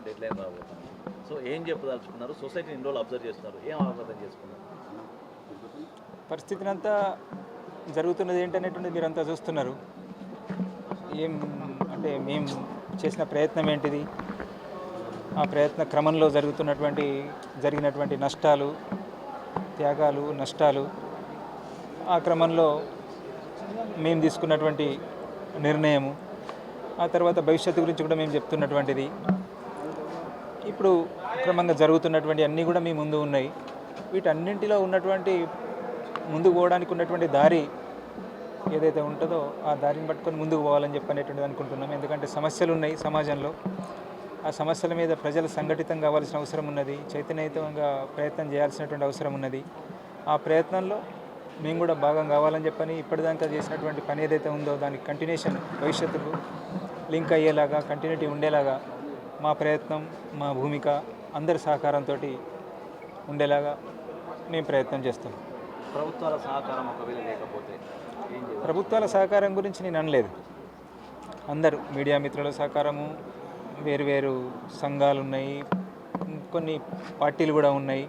Dead line రాబోతుంది. So ఏం చెప్పదలుచుకున్నారు? సొసైటీని ఇన్ని రోజులు అబ్జర్వ్ చేస్తున్నారు, ఏం అవగతం చేసుకున్నారు? పరిస్థితిని అంతా జరుగుతున్నది ఏంటనేటువంటిది మీరంతా చూస్తున్నారు. ఏం అంటే మేము చేసిన ప్రయత్నం ఏంటిది, ఆ ప్రయత్న క్రమంలో జరిగినటువంటి నష్టాలు, త్యాగాలు, నష్టాలు, ఆ క్రమంలో మేము తీసుకున్నటువంటి నిర్ణయము, ఆ తర్వాత భవిష్యత్తు గురించి కూడా మేము చెప్తున్నటువంటిది, ఇప్పుడు క్రమంగా జరుగుతున్నటువంటి అన్నీ కూడా మీ ముందు ఉన్నాయి. వీటన్నింటిలో ఉన్నటువంటి ముందుకు పోవడానికి ఉన్నటువంటి దారి ఏదైతే ఉంటుందో ఆ దారిని పట్టుకొని ముందుకు పోవాలని చెప్పనేటువంటిది అనుకుంటున్నాం. ఎందుకంటే సమస్యలు ఉన్నాయి సమాజంలో, ఆ సమస్యల మీద ప్రజలు సంఘటితం కావాల్సిన అవసరం ఉన్నది, చైతన్యయుతంగా ప్రయత్నం చేయాల్సినటువంటి అవసరం ఉన్నది. ఆ ప్రయత్నంలో మేము కూడా భాగం కావాలని చెప్పని ఇప్పటిదాకా చేసినటువంటి పని ఏదైతే ఉందో దానికి కంటిన్యూషన్ భవిష్యత్తుకు లింక్ అయ్యేలాగా, కంటిన్యూటీ ఉండేలాగా మా ప్రయత్నం, మా భూమిక అందరి సహకారంతో ఉండేలాగా మేము ప్రయత్నం చేస్తాం. ప్రభుత్వాల సహకారం ఒకవేళ లేకపోతే ఏం చేయాలి? ప్రభుత్వాల సహకారం గురించి నేను అనలేదు. అందరూ మీడియా మిత్రుల సహకారము, వేరు సంఘాలు ఉన్నాయి, కొన్ని పార్టీలు కూడా ఉన్నాయి.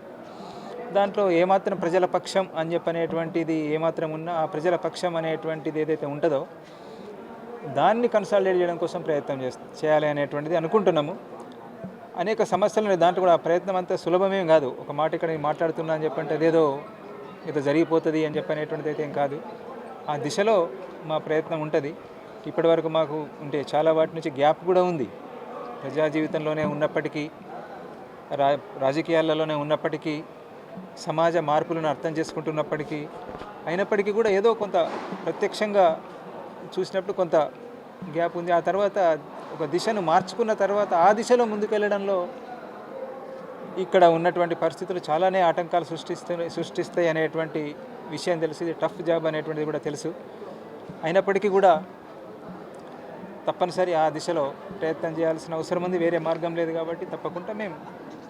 దాంట్లో ఏమాత్రం ప్రజల పక్షం అని చెప్పనేటువంటిది ఏమాత్రం ఉన్నా ఆ ప్రజల పక్షం అనేటువంటిది ఏదైతే ఉంటుందో దాన్ని కన్సాలిడేట్ చేయడం కోసం ప్రయత్నం చేయాలి అనేటువంటిది అనుకుంటున్నాము. అనేక సమస్యలు దాంట్లో కూడా ఆ ప్రయత్నం అంతా సులభమేం కాదు. ఒక మాట ఇక్కడ నేను మాట్లాడుతున్నా అని చెప్పంటే అదేదో జరిగిపోతుంది అని చెప్పనేటువంటిది అయితే ఏం కాదు. ఆ దిశలో మా ప్రయత్నం ఉంటుంది. ఇప్పటివరకు మాకు ఉంటే చాలా వాటి నుంచి గ్యాప్ కూడా ఉంది. ప్రజా జీవితంలోనే ఉన్నప్పటికీ, రాజకీయాలలోనే ఉన్నప్పటికీ, సమాజ మార్పులను అర్థం చేసుకుంటున్నప్పటికీ, అయినప్పటికీ కూడా ఏదో కొంత ప్రత్యక్షంగా చూసినప్పుడు కొంత గ్యాప్ ఉంది. ఆ తర్వాత ఒక దిశను మార్చుకున్న తర్వాత ఆ దిశలో ముందుకెళ్ళడంలో ఇక్కడ ఉన్నటువంటి పరిస్థితులు చాలానే ఆటంకాలు సృష్టిస్తాయి అనేటువంటి విషయం తెలుసు. ఇది టఫ్ జాబ్ అనేటువంటిది కూడా తెలుసు. అయినప్పటికీ కూడా తప్పనిసరి ఆ దిశలో ప్రయత్నం చేయాల్సిన అవసరం ఉంది. వేరే మార్గం లేదు కాబట్టి తప్పకుండా మేము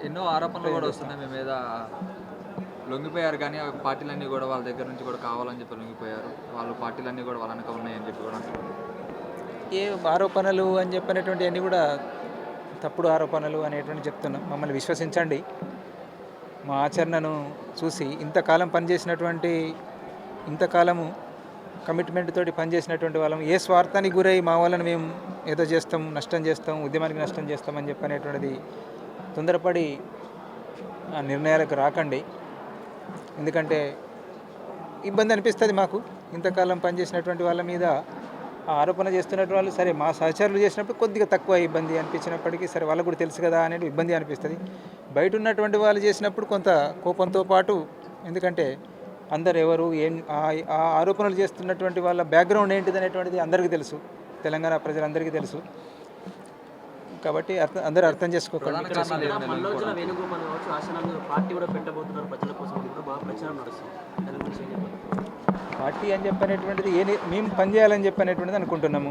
ఎన్నో ఆరోపణలు కూడా వస్తున్నాయి మీ మీద. లొంగిపోయారు కానీ ఆ పార్టీలన్నీ కూడా వాళ్ళ దగ్గర నుంచి కూడా కావాలని చెప్పి లొంగిపోయారు. వాళ్ళ పార్టీలన్నీ కూడా వాళ్ళ వెనక ఉన్నాయని చెప్పి కూడా ఏ ఆరోపణలు అని చెప్పినటువంటి అన్నీ కూడా తప్పుడు ఆరోపణలు అనేటువంటి చెప్తున్నాం. మమ్మల్ని విశ్వసించండి. మా ఆచరణను చూసి ఇంతకాలము కమిట్మెంట్ తోటి పనిచేసినటువంటి వాళ్ళం ఏ స్వార్థానికి గురై మా వాళ్ళని మేము ఏదో చేస్తాం, నష్టం చేస్తాం, ఉద్యమానికి నష్టం చేస్తామని చెప్పనేటువంటిది తొందరపడి ఆ నిర్ణయాలకు రాకండి. ఎందుకంటే ఇబ్బంది అనిపిస్తుంది మాకు. ఇంతకాలం పనిచేసినటువంటి వాళ్ళ మీద ఆ ఆరోపణ చేస్తున్నట్టు వాళ్ళు సరే మా సహచరులు చేసినప్పుడు కొద్దిగా తక్కువ ఇబ్బంది అనిపించినప్పటికీ సరే వాళ్ళకు కూడా తెలుసు కదా అనేది ఇబ్బంది అనిపిస్తుంది. బయట ఉన్నటువంటి వాళ్ళు చేసినప్పుడు కొంత కోపంతో పాటు, ఎందుకంటే అందరు ఎవరు ఆ ఆరోపణలు చేస్తున్నటువంటి వాళ్ళ బ్యాక్గ్రౌండ్ ఏంటిది అనేటువంటిది అందరికీ తెలుసు, తెలంగాణ ప్రజలందరికీ తెలుసు. కాబట్టి అందరూ అర్థం చేసుకోకండి. పార్టీ అని చెప్పనేటువంటిది మేము పని చేయాలని చెప్పనేటువంటిది అనుకుంటున్నాము.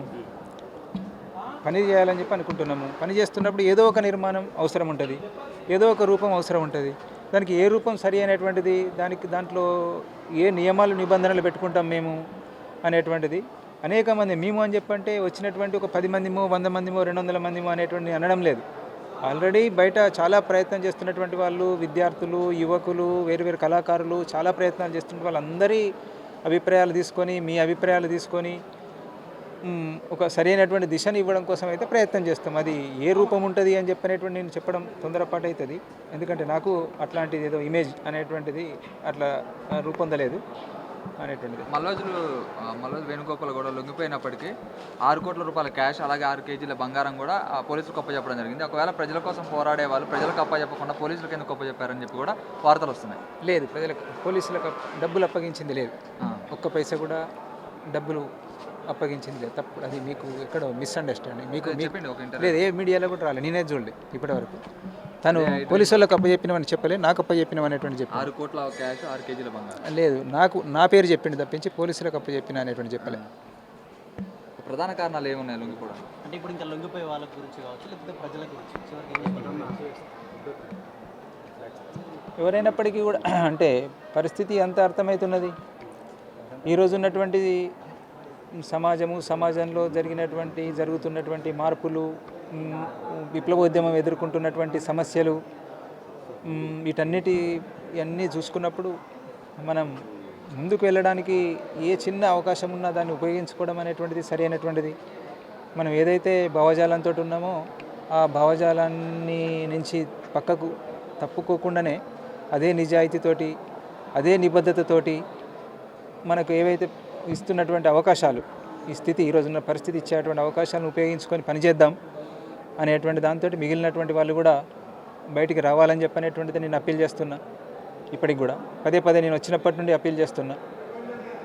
పని చేయాలని చెప్పి అనుకుంటున్నాము. పని చేస్తున్నప్పుడు ఏదో ఒక నిర్మాణం అవసరం ఉంటుంది, ఏదో ఒక రూపం అవసరం ఉంటుంది. దానికి ఏ రూపం సరి అనేటువంటిది, దాంట్లో ఏ నియమాలు నిబంధనలు పెట్టుకుంటాం మేము అనేటువంటిది అనేక మంది మేము అని చెప్పంటే వచ్చినటువంటి ఒక 10 మందిమో 100 మందిమో 200 మందిమో అనేటువంటి అనడం లేదు. ఆల్రెడీ బయట చాలా ప్రయత్నం చేస్తున్నటువంటి వాళ్ళు, విద్యార్థులు, యువకులు, వేరు కళాకారులు చాలా ప్రయత్నాలు చేస్తున్న వాళ్ళందరి అభిప్రాయాలు తీసుకొని, మీ అభిప్రాయాలు తీసుకొని ఒక సరైనటువంటి దిశను ఇవ్వడం కోసం అయితే ప్రయత్నం చేస్తాం. అది ఏ రూపం ఉంటుంది అని చెప్పనేటువంటి నేను చెప్పడం తొందరపాటు అవుతుంది. ఎందుకంటే నాకు అట్లాంటిది ఏదో ఇమేజ్ అనేటువంటిది అట్లా రూపొందలేదు అనేటువంటిది. మల్లోజు వేణుగోపాల్ కూడా లొంగిపోయినప్పటికీ 6 కోట్ల రూపాయల క్యాష్, అలాగే 6 కేజీల బంగారం కూడా పోలీసులకు అప్పచెప్పడం జరిగింది. ఒకవేళ ప్రజల కోసం పోరాడే వాళ్ళు ప్రజలకు అప్పచెప్పకుండా పోలీసులకు ఎందుకు అప్పచెప్పారని చెప్పి కూడా వార్తలు వస్తున్నాయి. లేదు, పోలీసులకు డబ్బులు అప్పగించింది లేదు. ఒక్క పైసా కూడా డబ్బులు అప్పగించింది లేదు. తప్పు. అది మీకు ఎక్కడో మిస్అండర్స్టాండింగ్. మీకు లేదు, ఏ మీడియాలో కూడా రాలేదు, నేనే చూడలేదు ఇప్పటివరకు. తను పోలీసు వాళ్ళకి అప్పచెప్పినవని చెప్పలే, నాకు అప్పచెప్పినవనేటువంటి చెప్పి 6 కోట్ల క్యాష్ 6 కేజీల బంగారం లేదు, నా పేరు చెప్పింది తప్పించి పోలీసులకు అప్పచెప్పిన అనేటువంటి చెప్పలే. ప్రధాన కారణాలు ఏమున్నాయి లొంగిపోవడం అంటే? ఇప్పుడు ఇంకా లొంగిపోయే వాళ్ళ గురించి కావచ్చు, లేకపోతే ప్రజల గురించి చివరికి ఎవరైనప్పటికీ కూడా అంటే పరిస్థితి అంత అర్థమవుతున్నది. ఈరోజు ఉన్నటువంటి సమాజంలో జరుగుతున్నటువంటి మార్పులు, విప్లవోద్యమం ఎదుర్కొంటున్నటువంటి సమస్యలు, ఇవన్నీ చూసుకున్నప్పుడు మనం ముందుకు వెళ్ళడానికి ఏ చిన్న అవకాశం ఉన్నా దాన్ని ఉపయోగించుకోవడం అనేటువంటిది సరైనటువంటిది. మనం ఏదైతే భావజాలంతో ఉన్నామో ఆ భావజాలాన్ని నుంచి పక్కకు తప్పుకోకుండానే అదే నిజాయితీతోటి, అదే నిబద్ధతతోటి మనకు ఏవైతే ఇస్తున్నటువంటి అవకాశాలు, ఈ స్థితి, ఈరోజున్న పరిస్థితి ఇచ్చేటువంటి అవకాశాలను ఉపయోగించుకొని పనిచేద్దాం అనేటువంటి దాంతో మిగిలినటువంటి వాళ్ళు కూడా బయటికి రావాలని చెప్పనేటువంటిది నేను అప్పీల్ చేస్తున్నా. ఇప్పటికి కూడా పదే నేను వచ్చినప్పటి నుండి అప్పీల్ చేస్తున్నా.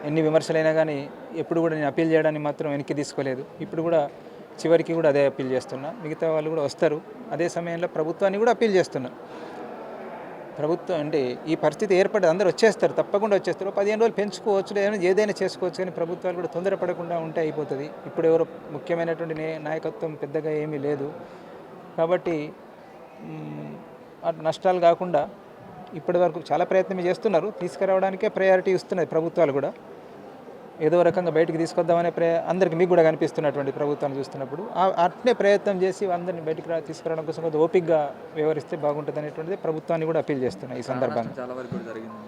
ఎన్ని విమర్శలైనా కానీ ఎప్పుడు కూడా నేను అప్పీల్ చేయడానికి మాత్రం వెనక్కి తీసుకోలేదు. ఇప్పుడు కూడా చివరికి కూడా అదే అప్పీల్ చేస్తున్నా. మిగతా వాళ్ళు కూడా వస్తారు. అదే సమయంలో ప్రభుత్వాన్ని కూడా అప్పీల్ చేస్తున్నా. ప్రభుత్వం అంటే ఈ పరిస్థితి ఏర్పడి అందరూ వచ్చేస్తారు, తప్పకుండా వచ్చేస్తారు. 15 రోజులు పెంచుకోవచ్చు, ఏదైనా చేసుకోవచ్చు, కానీ ప్రభుత్వాలు కూడా తొందరపడకుండా ఉంటే అయిపోతుంది. ఇప్పుడు ఎవరో ముఖ్యమైనటువంటి నాయకత్వం పెద్దగా ఏమీ లేదు కాబట్టి నష్టాలు కాకుండా ఇప్పటి వరకు చాలా ప్రయత్నం చేస్తున్నారు. తీసుకురావడానికే ప్రయారిటీ ఇస్తున్నది ప్రభుత్వాలు కూడా. ఏదో రకంగా బయటికి తీసుకొద్దామనే అందరికి మీకు కూడా కనిపిస్తున్నటువంటి ప్రభుత్వాన్ని చూస్తున్నప్పుడు అట్నే ప్రయత్నం చేసి అందరినీ బయటికి తీసుకురావడం కోసం కొద్దిగా ఓపికగా వ్యవహరిస్తే బాగుంటుంది అనేటువంటిది ప్రభుత్వాన్ని కూడా అప్పీల్ చేస్తున్నాయి ఈ సందర్భంగా. చాలా వరకు కూడా జరిగింది.